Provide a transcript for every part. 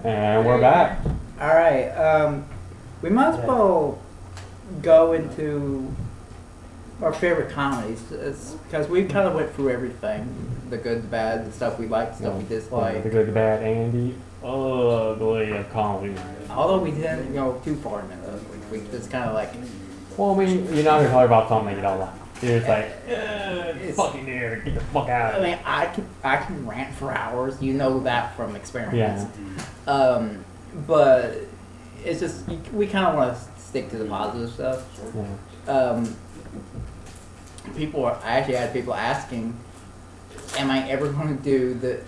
And we're back. All right. We might as well go into our favorite comedies because we kind of went through everything—the good, the bad, the stuff we liked, stuff we disliked. The good, the bad, and the ugly of comedy. Although we didn't go too far into those, we just kind of like. Well, I mean, you're not gonna talk about something you don't like. You're just like, fucking there, get the fuck out. I mean, I can rant for hours. You know that from experience. Yeah. But it's just we kind of want to stick to the positive stuff. Yeah. I actually had people asking, "Am I ever going to do the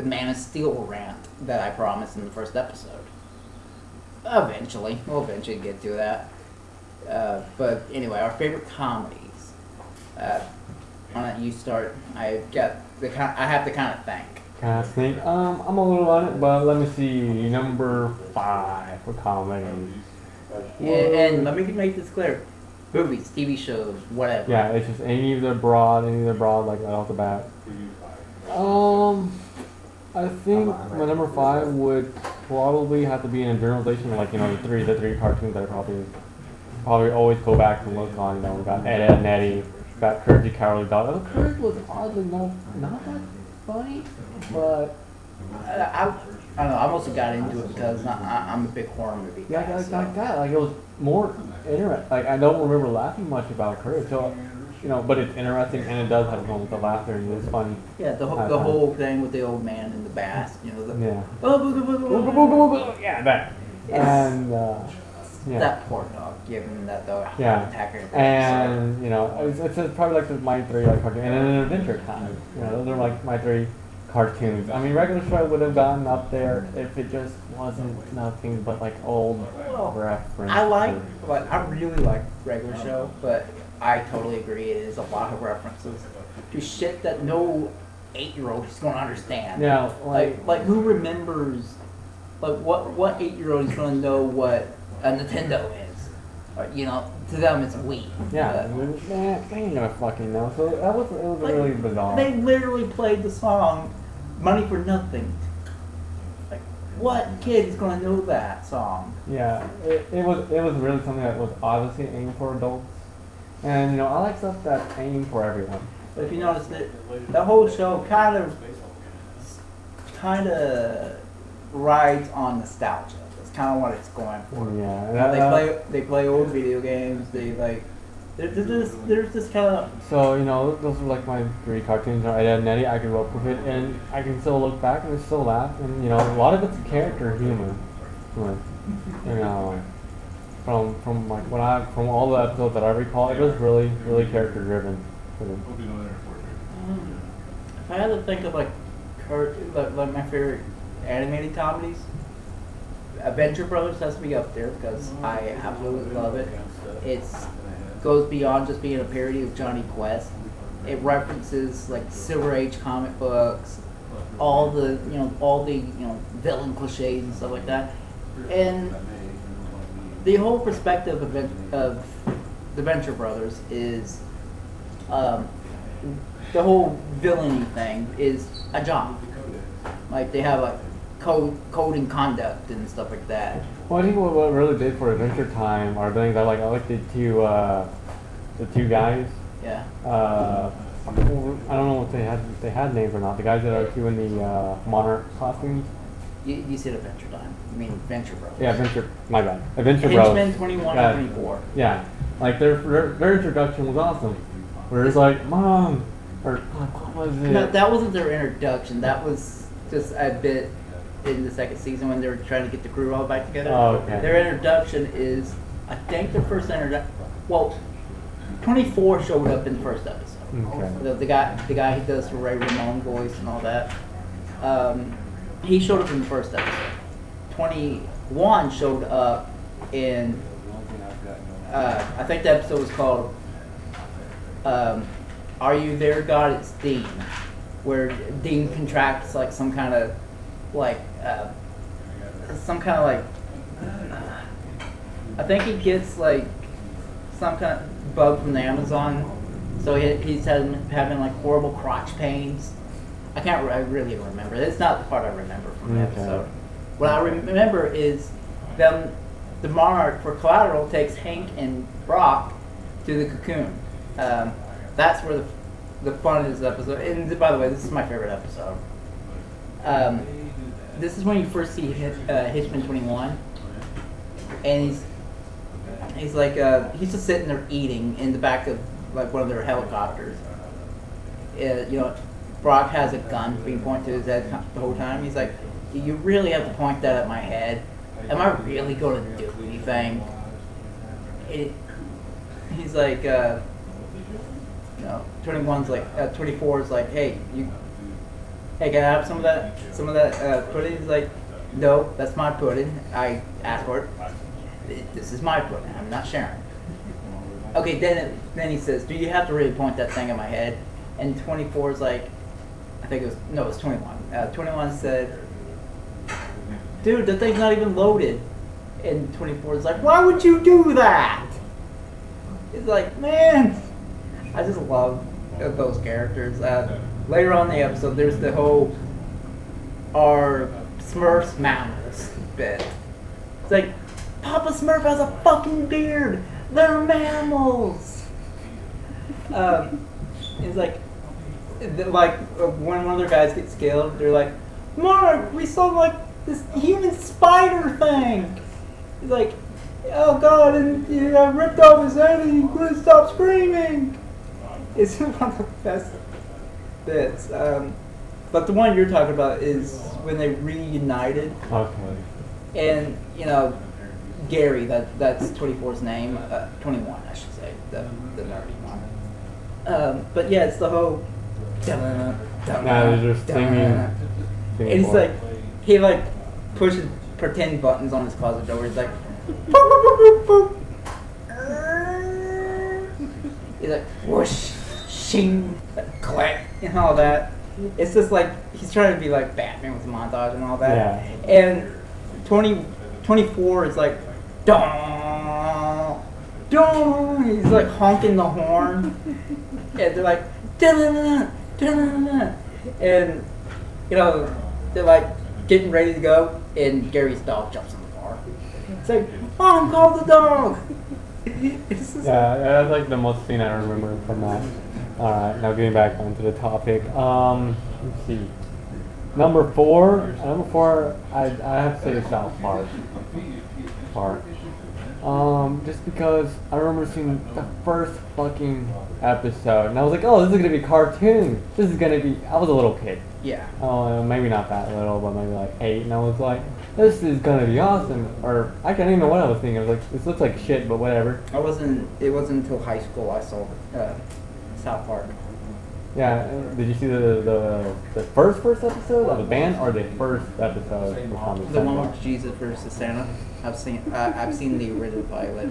Man of Steel rant that I promised in the first episode?" Eventually, we'll eventually get to that. But anyway, our favorite comedies. Why don't you start? I have to kind of think. Kind of think. I'm a little on it, but let me see. Number 5 for comedy. And let me make this clear: movies, TV shows, whatever. Yeah, it's just any of the broad like right off the bat. I think my number 5 would probably have to be in a generalization, like the three cartoons that I probably always go back and look on. We got Ed, Edd and Eddy, got Courage the Cowardly Dog. Courage was oddly not that funny, but I don't know. I mostly got into it because I'm a big horror movie guy. yeah, like that. Like it was more interesting. Like I don't remember laughing much about Courage, so but it's interesting and it does have moments of laughter and it's funny. Yeah, the whole thing with the old man and the bass. Yeah. Oh, booga, booga, booga, booga. Yeah, that. And yeah. That poor dog, giving that dog a Yeah. attacker. And it's probably like my 3 like cartoons, and then Adventure Time. Those are like my 3 cartoons. I mean, regular show would have gotten up there if it just wasn't nothing but like old reference. I really like regular show, but I totally agree. It is a lot of references to shit that no 8-year-old is going to understand. Yeah, like who remembers? Like what 8-year-old is going to know what a Nintendo is? Or, to them it's Wii. Yeah, they ain't gonna fucking know. So it was really bizarre. They literally played the song "Money for Nothing." Like, what kid is going to know that song? Yeah, it was really something that was obviously aimed for adults, and I like stuff that aim for everyone. But if you notice the whole show kind of rides on nostalgia. That's kind of what it's going for. Yeah, they play old video games. They like there's this kind of. So those are like my 3 cartoons. Ed, Edd and Eddy. I can work with it, and I can still look back and still laugh. And a lot of it's character humor. From all the episodes that I recall, it was really really character driven. If I had to think of like my favorite animated comedies, Adventure Brothers has to be up there because I absolutely love it. It goes beyond just being a parody of Johnny Quest. It references like Silver Age comic books, all the villain cliches and stuff like that, and the whole perspective of the Adventure Brothers is the whole villainy thing is a job. Like they have like code and conduct and stuff like that. Well, I think what really did for Adventure Time are things I like the two guys. Yeah. I don't know if they had names or not. The guys that are doing the Monarch costumes. You said Adventure Time. I mean Adventure Brothers. Yeah, Adventure. My bad. Adventure Brothers. Henchmen 21 and 24. Yeah, like their introduction was awesome. Where it's like, Mom, or what was it? No, that wasn't their introduction. That was just a bit in the second season when they were trying to get the crew all back together. Oh, okay. Their introduction is, I think, their first introduction. Well, 24 showed up in the first episode. Okay. The guy who does the Ray Ramon voice and all that. He showed up in the first episode. 21 showed up in. I think the episode was called "Are You There, God? It's Dean," where Dean contracts like some kind of I think he gets like some kind of bug from the Amazon, so he's having like horrible crotch pains. I really remember. It's not the part I remember from the episode. What I remember is them, the Monarch for Collateral takes Hank and Brock to the cocoon. That's where the fun of this episode. And by the way, this is my favorite episode. This is when you first see Hitchman 21, and he's like he's just sitting there eating in the back of like one of their helicopters. Brock has a gun being pointed to his head the whole time. He's like, "You really have to point that at my head? Am I really going to do anything?" He's like, 21's like, 24 is like, "Hey, can I have some of that pudding?" He's like, "No, that's my pudding. I asked for it. This is my pudding. I'm not sharing." Okay, then he says, "Do you have to really point that thing at my head?" And 24 is like, it was 21. 21 said, "Dude, the thing's not even loaded." And 24 is like, "Why would you do that?" It's like, man, I just love those characters. Later on in the episode, there's the whole "Are Smurfs mammals?" bit. It's like, Papa Smurf has a fucking beard. They're mammals. It's like when one of their guys gets killed, they're like, "Mark, we saw like this human spider thing." He's like, "Oh God!" And I ripped off his head, and he couldn't stop screaming. It's one of the best bits. But the one you're talking about is when they reunited. Okay. And Gary, that's 24's name. 21, I should say, the nerdy one. But yeah, it's the whole. Now they're just singing. And he's like, he like pushes pretend buttons on his closet door. He's like, boop, boop, boop, boop, boop. He's like, whoosh, shing, clack, and all that. It's just like he's trying to be like Batman with the montage and all that. Yeah. And 24 is like, dong, dong. He's like honking the horn, and they're like, dun, dun, dun. And they're like getting ready to go, and Gary's dog jumps in the car. It's like, "Mom, call the dog." That's like the most scene I remember from that. Alright, now getting back onto the topic. Let's see. Number four, I have to say the South Park part. Just because I remember seeing the first fucking episode, and I was like, "Oh, this is gonna be cartoon. This is gonna be." I was a little kid. Yeah. Oh, maybe not that little, but maybe like 8, and I was like, "This is gonna be awesome." Or I can't even know what I was thinking. I was like, "This looks like shit," but whatever. It wasn't until high school I saw South Park. Yeah. Did you see the first episode of the band, or the first episode? The one with Jesus versus Santa. I've seen the original pilot.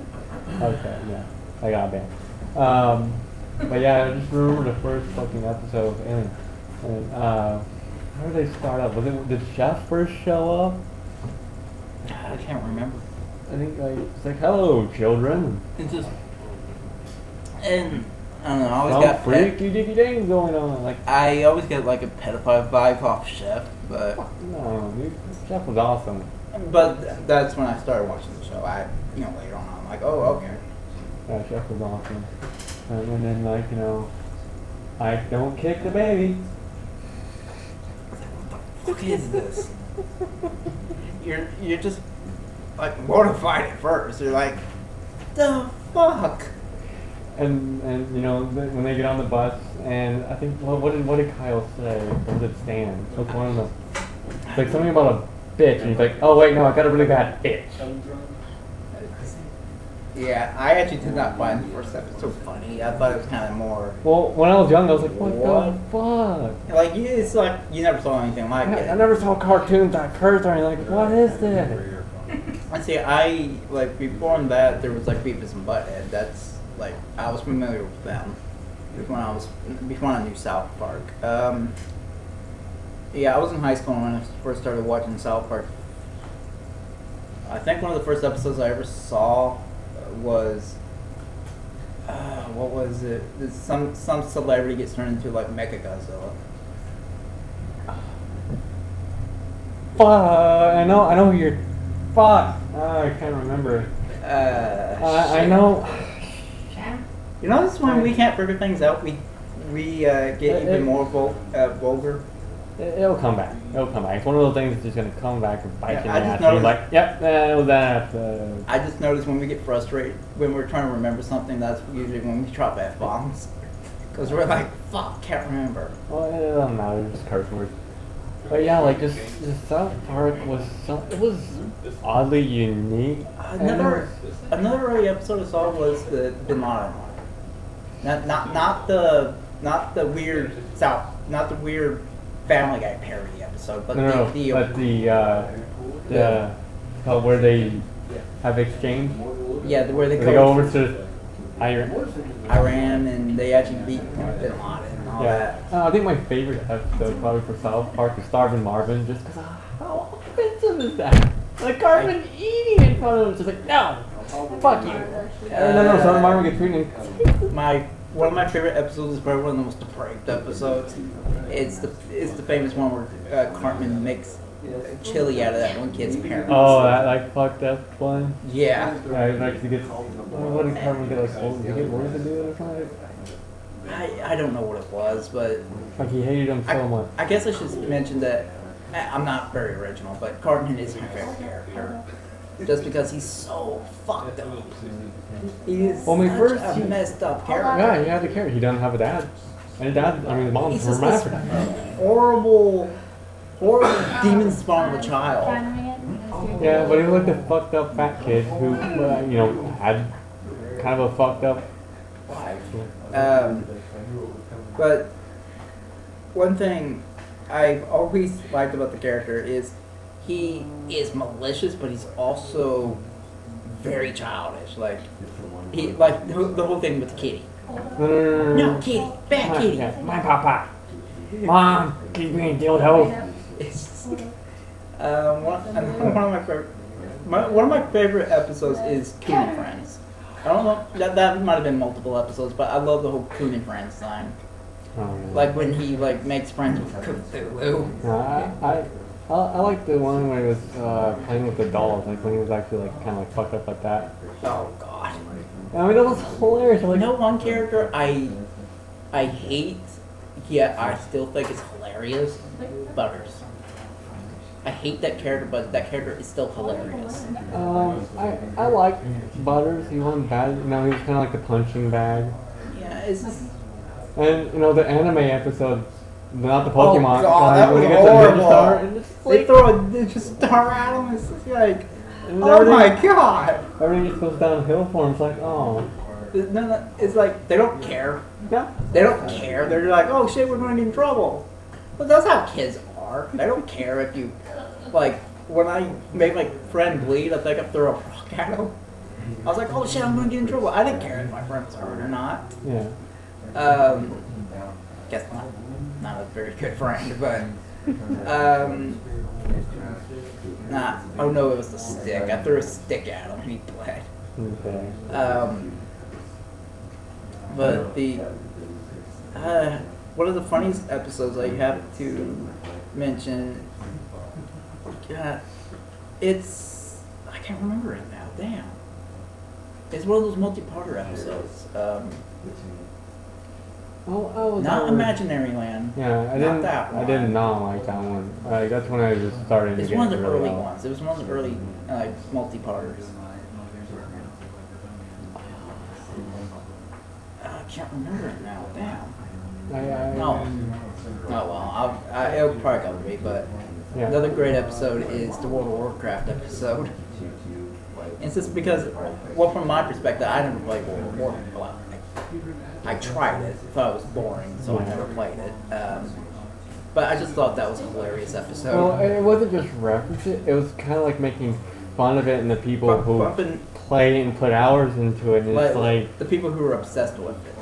Okay, yeah, I got banned. But yeah, I just remember the first fucking episode of Alien. And how did they start up? Did Chef first show up? I can't remember. I think it's like, "Hello, children." It's just, and I don't know. I always Some got freaky dicky things going on. Like, I always get like a pedophile vibe off Chef, but no, dude, Chef was awesome. that's when I started watching the show. Later on, I'm like, oh, okay. Yeah, Chef was awesome. And then I don't kick the baby. What is this? You're just like mortified at first. You're like, the fuck. And when they get on the bus, and I think what did Kyle say? Or was it Stan? It's one of them. It's like something about a bitch, and he's like, "Oh wait, no, I got a really bad bitch." Yeah, I actually did not find the first episode funny. I thought it was kind of more. Well, when I was young, I was like, "What the fuck?" Like it's like you never saw anything like it. I never saw cartoons that cursed or anything. Like, what is this? I see. Before that, there was like Beavis and Butthead. That's like I was familiar with them before I knew South Park. Yeah, I was in high school when I first started watching South Park. I think one of the first episodes I ever saw was what was it? Some celebrity gets turned into like Mechagodzilla. Fuck. I know who you're. Fuck. I can't remember. I know. You know, this when we can't figure things out, we get even more vulgar. It'll come back. It'll come back. It's one of those things that's just gonna come back and bite you in the I just ass. And you're noticed- like, yep, that was that. I just noticed when we get frustrated, when we're trying to remember something, that's usually when we drop F-bombs. Because we're like, fuck, can't remember. Well, it doesn't matter. It's just curse words. But yeah, like just South Park was it was oddly unique. Another early episode I saw was the Bin Laden one. Not the weird Family Guy parody episode, but but where they have exchange. where they They go over to Iran and they actually beat Bin Laden and all that. I think my favorite episode probably for South Park is Starving Marvin, just because how offensive is that? Like Cartman eating in front of him, just like no, fuck you. No, Starving Marvin gets treated. One of my favorite episodes is probably one of the most depraved episodes. It's the famous one where Cartman makes chili out of that one kid's parents. Oh, that like fucked up one. Yeah. Like he gets. What did Cartman get? Like, did he get worse to do it or something? I don't know what it was, but Like he hated him so much. I guess I should mention that I'm not very original, but Cartman is my favorite character. Just because he's so fucked up. He's such a messed up character. Yeah, he had a character. He doesn't have a dad. And his dad, I mean, his mom's He's from just Africa. this horrible demon spawn of a child. Yeah, but he was like the fucked up fat kid who, had kind of a fucked up life. But one thing I've always liked about the character is he is malicious, but he's also very childish. Like the whole thing with the kitty. No, kitty, bad kitty. Yeah, my papa. Mom, keep me in dildo. It's one of my favorite episodes is Coon and Friends. I don't know that might have been multiple episodes, but I love the whole Coon and Friends thing. Like when he makes friends with Cthulhu. I like the one where he was playing with the dolls, like when he was actually kind of fucked up like that. Oh god. I mean, that was hilarious. You know one character I hate, yet I still think is hilarious? Butters. I hate that character, but that character is still hilarious. I like Butters. He wasn't bad. He was kind of like the punching bag. Yeah, it's just... And, the anime episode, not the Pokemon. Oh god, that was when horrible. They throw a ninja star at him, it's just like... Oh my god! Everything just goes downhill for him. It's like, oh. No, it's like, they don't care. Yeah. They don't care. They're like, oh shit, we're going to get in trouble. But that's how kids are. They don't care if you, when I made my friend bleed, I think I threw a rock at him. I was like, oh shit, I'm going to get in trouble. I didn't care if my friend was hurt or not. Yeah. Guess not a very good friend, but, oh no, it was the stick. I threw a stick at him and he bled. Okay. But one of the funniest episodes I have to mention, I can't remember it now, damn. It's one of those multi-parter episodes. Not Imaginary Land. Yeah, I did not like that one. That's when I just started. It's one of the early ones. It was one of the early multi-parters. I can't remember it now. Damn. No. Oh well, it'll probably come to me. But another great episode is the World of Warcraft episode. It's just because, well, from my perspective, I never played World of Warcraft. Well, I tried it, thought it was boring, so I never played it. But I just thought that was a hilarious episode. Well, it wasn't just reference it was kind of like making fun of it and the people who play and put hours into it. And it's like the people who are obsessed with it.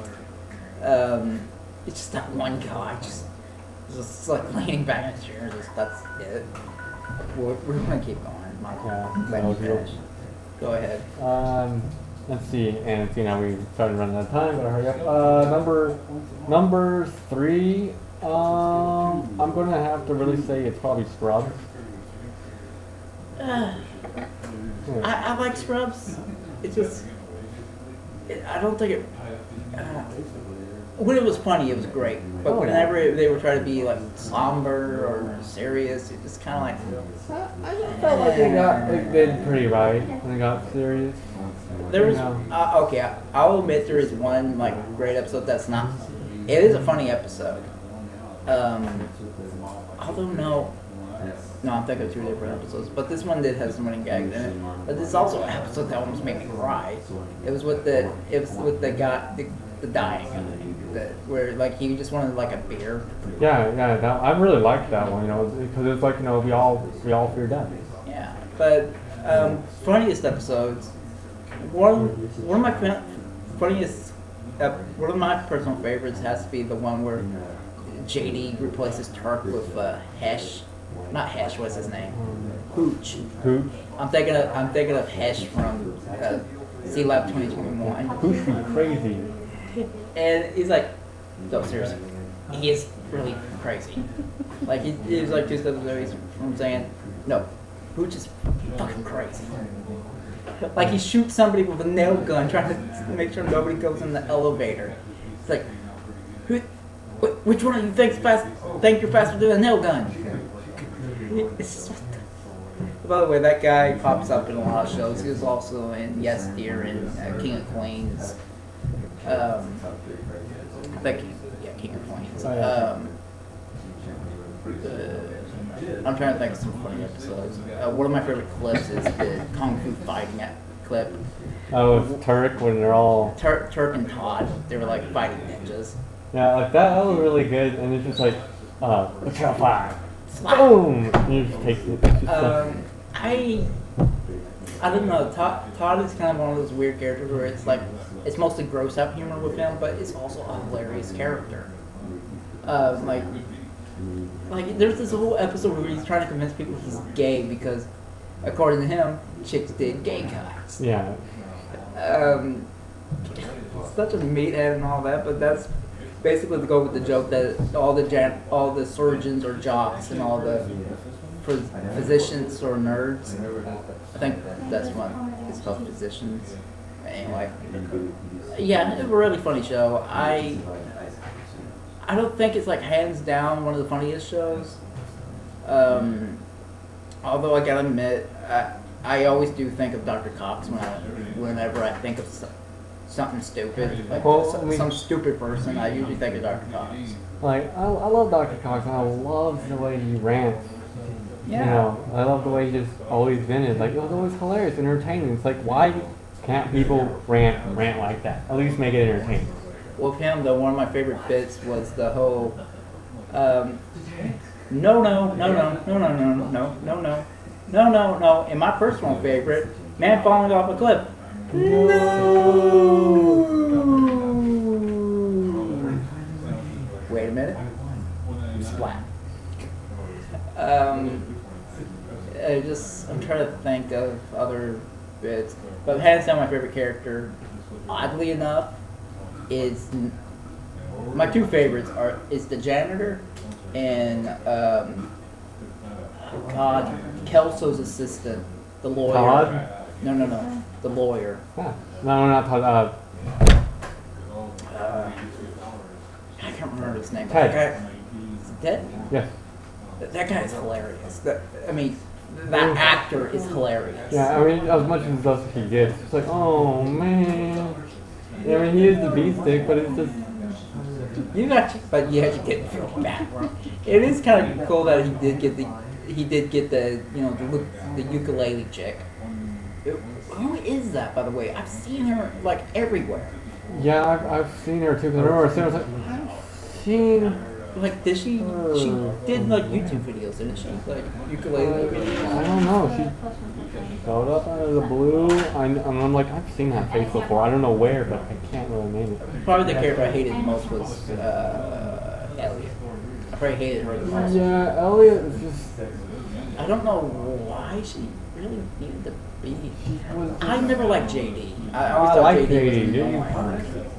It's just that one guy, just like leaning back in his chair. That's it. We're gonna keep going. Let me finish. Go ahead. Let's see, and now we started running out of time. Gotta hurry up. Number 3. I'm gonna have to really say it's probably Scrubs. I like Scrubs. It's just, I don't think it. When it was funny, it was great. But whenever they were trying to be like somber or serious, it just kind of like. I just felt like they did pretty right when they got serious. There was okay. I'll admit there is one like great episode that's not. It is a funny episode. Although no, I'm thinking of two different episodes. But this one did have some running gags in it. But this is also an episode that almost made me cry. It was with the guy, the dying guy, where like he just wanted like a beer. Yeah. I really liked that one, because it's like we all fear death. Yeah, but funniest episodes. One of my funniest, one of my personal favorites has to be the one where JD replaces Turk with Hesh. Not Hesh. What's his name? Hooch. Hooch. I'm thinking of Hesh from C-Lab 2021. Hooch be crazy. And he's like, no, seriously, he is really crazy. Like he's like two steps away from saying, no, Hooch is fucking crazy. Like he shoots somebody with a nail gun, trying to make sure nobody goes in the elevator. It's like, which one of you think you're faster than a nail gun? It's just, by the way, that guy pops up in a lot of shows. He was also in Yes Dear and King of Queens. King of Queens. I'm trying to think of some funny episodes. One of my favorite clips is the Kung Fu fighting clip. Oh, it's Turk when they're all... Turk and Todd, they were like fighting ninjas. Yeah, like that was really good, and it's just like, let's go fly. Boom! And you just take it. I don't know, Todd is kind of one of those weird characters where it's like, it's mostly gross out humor with him, but it's also a hilarious character. Like there's this whole episode where he's trying to convince people he's gay because, according to him, chicks did gay guys. Yeah. Such a meathead and all that, but that's basically to go with the joke that all the surgeons are jocks and all the physicians are nerds. I think that's what it's called, physicians. Anyway, yeah, it's a really funny show. I don't think it's like hands down one of the funniest shows. Although I gotta admit, I always do think of Dr. Cox whenever I think of something stupid, like some stupid person. I usually think of Dr. Cox. Like I love Dr. Cox, and I love the way he rants. Yeah. I love the way he just always vented. Like it was always hilarious, entertaining. It's like, why can't people rant like that? At least make it entertaining. With him, though, one of my favorite bits was the whole, no, and my personal favorite, man falling off a cliff. No. Wait a minute. Splat. I'm trying to think of other bits, but hands down my favorite character, oddly enough, is my two favorites is the janitor and Kelso's assistant, the lawyer. Todd? No, the lawyer. Yeah. No, not Todd. I can't remember his name. Ted. Is it Ted? Yes. That guy is hilarious. That actor is hilarious. Yeah, I mean, as much as stuff he gets, it's like, oh man. Yeah, I mean, he is the beat stick, but it's just. You have to get feel bad. It is kind of cool that he did get the the ukulele chick. Who is that, by the way? I've seen her like everywhere. Yeah, I've seen her too. Cause I remember seeing her, I was like, I've seen. Like, did she did like YouTube videos, didn't she? Like ukulele videos. I don't know. She showed up out of the blue. I'm like, I've seen that face before. I don't know where, but I can't really name it. Probably the character I hated the most was Elliot. I probably hated her the most. Yeah, Elliot is just. I don't know why she really needed to be. I never liked JD. I always like thought JD. JD was annoying.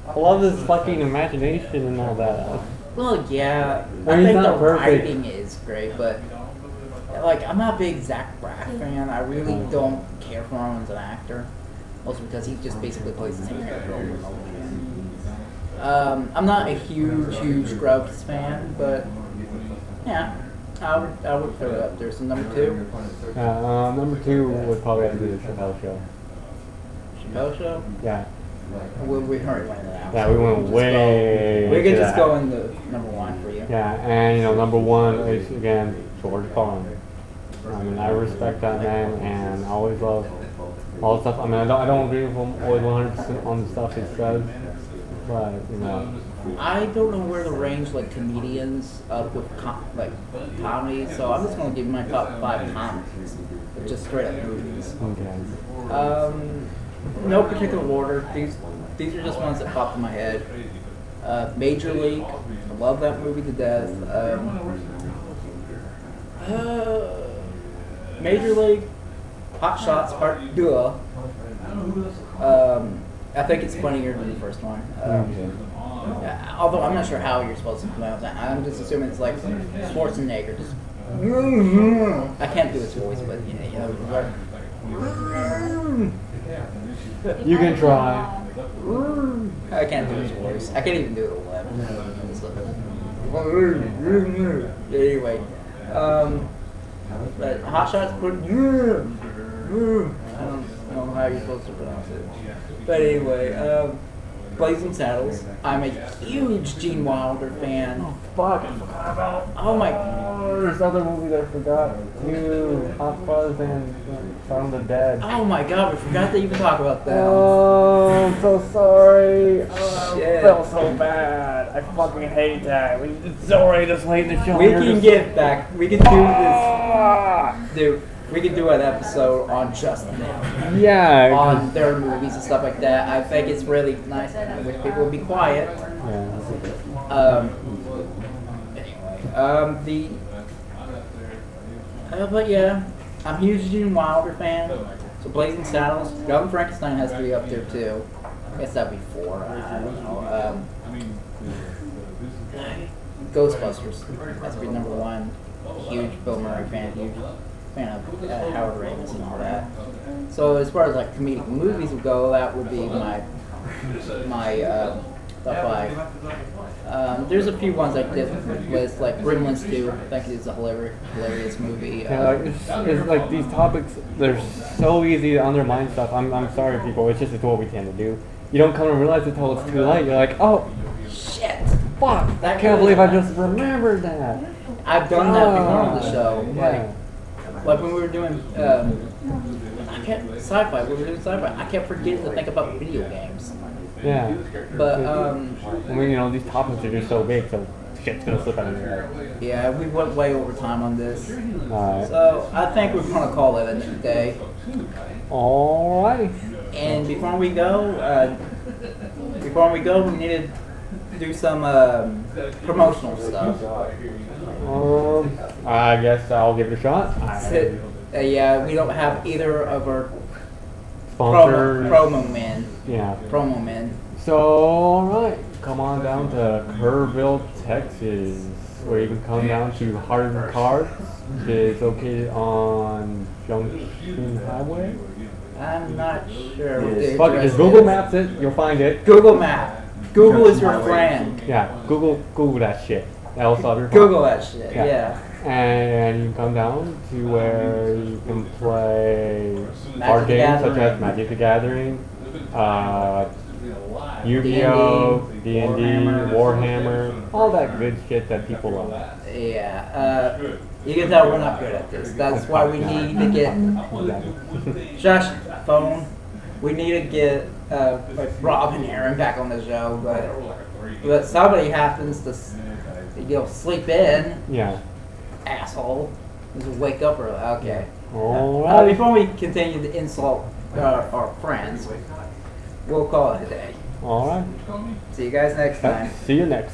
I love his fucking imagination and all that. Well, yeah. Well, I think he's the not perfect. writing is great, but like, I'm not a big Zach Braff fan. I really don't care for him as an actor. Mostly because he just basically plays the same character over and over again. I'm not a huge Scrubs fan, but yeah, I would throw it up there. So number 2? Number 2 would probably have to be the Chappelle Show. Chappelle Show? Yeah. We hurry went out. Yeah, we went way. We could just that. go into number 1 for you. Yeah, and you know, number 1 is again George Carlin. I mean, I respect that man, and I always love all the stuff. I mean, I don't agree with him always 100% on the stuff he says, but you know. I don't know where to range like comedians up with comedy, so I'm just gonna give you my top 5 comedies, just straight up movies. Okay. No particular order. These are just ones that popped in my head. Major League. I love that movie to death. Major League. Hot Shots Part 2. I think it's funnier than the first one. Although I'm not sure how you're supposed to pronounce that. I'm just assuming it's like Schwarzenegger. Just I can't do his voice, but you know. You can try. I can't do his voice. I can't even do it well. Anyway, but Hot Shots put. I don't know how you're supposed to pronounce it. But anyway, Blazing Saddles. I'm a huge Gene Wilder fan. Oh fuck! I forgot about. Oh my. There's other movies I forgot too. Hot Fuzz and Shaun of the Dead. Oh my god, we forgot to even talk about that. Oh, I'm so sorry. Oh, Shit. I felt so bad. I fucking hate that. It's already this late in the show. We can get back. We can do this. Dude, we can do an episode on just them. Yeah. On their movies and stuff like that. I think it's really nice. I wish people would be quiet. Yeah. Anyway, but yeah, I'm a huge Gene Wilder fan. So Blazing Saddles, Young Frankenstein has to be up there too. I guess that'd be 4. I don't know. Ghostbusters has to be number 1. Huge Bill Murray fan. Huge fan of Howard Ramis and all that. So as far as like comedic movies would go, that would be my top 5. There's a few ones I did list, like Gremlins 2. I think it's a hilarious movie. Yeah, like it's like these topics, they're so easy to undermine stuff. I'm sorry, people. It's just what we tend to do. You don't come to realize it until it's too late. You're like, oh, shit, fuck! I can't believe I just remembered that. I've done that before on the show. Yeah. Like when we were doing sci-fi. We were doing sci-fi. I kept forgetting to think about video games. Yeah. But I mean, you know, these topics are just so big, so shit's gonna slip out of your head. Yeah, we went way over time on this. Alright. So I think we're gonna call it a day. Alright. And before we go, we need to do some promotional stuff. I guess I'll give it a shot. Yeah, we don't have either of our Sponsors. promo men. Yeah. Promo men. So, alright, come on down to Kerrville, Texas, where you can come down to Harden Cards, which is located on Junction Highway. I'm not sure. What the Fuck it, address just Google is. Maps it, you'll find it. Google Map. Google is your friend. Yeah, Google that shit. That'll solve your problem. Google that shit. Yeah. And you can come down to where you can play Magic card the games such Gathering. as Magic the Gathering, Yu-Gi-Oh, D&D, Warhammer, all that good shit that people love. Yeah. You can tell we're not good at this. That's why we need to get Shush phone. We need to get like Rob and Aaron back on the show, but somebody happens to sleep in. Yeah. Asshole. Just wake up early. Okay. Alright. Before we continue to insult our friends, we'll call it a day. Alright. See you guys next time. See you next.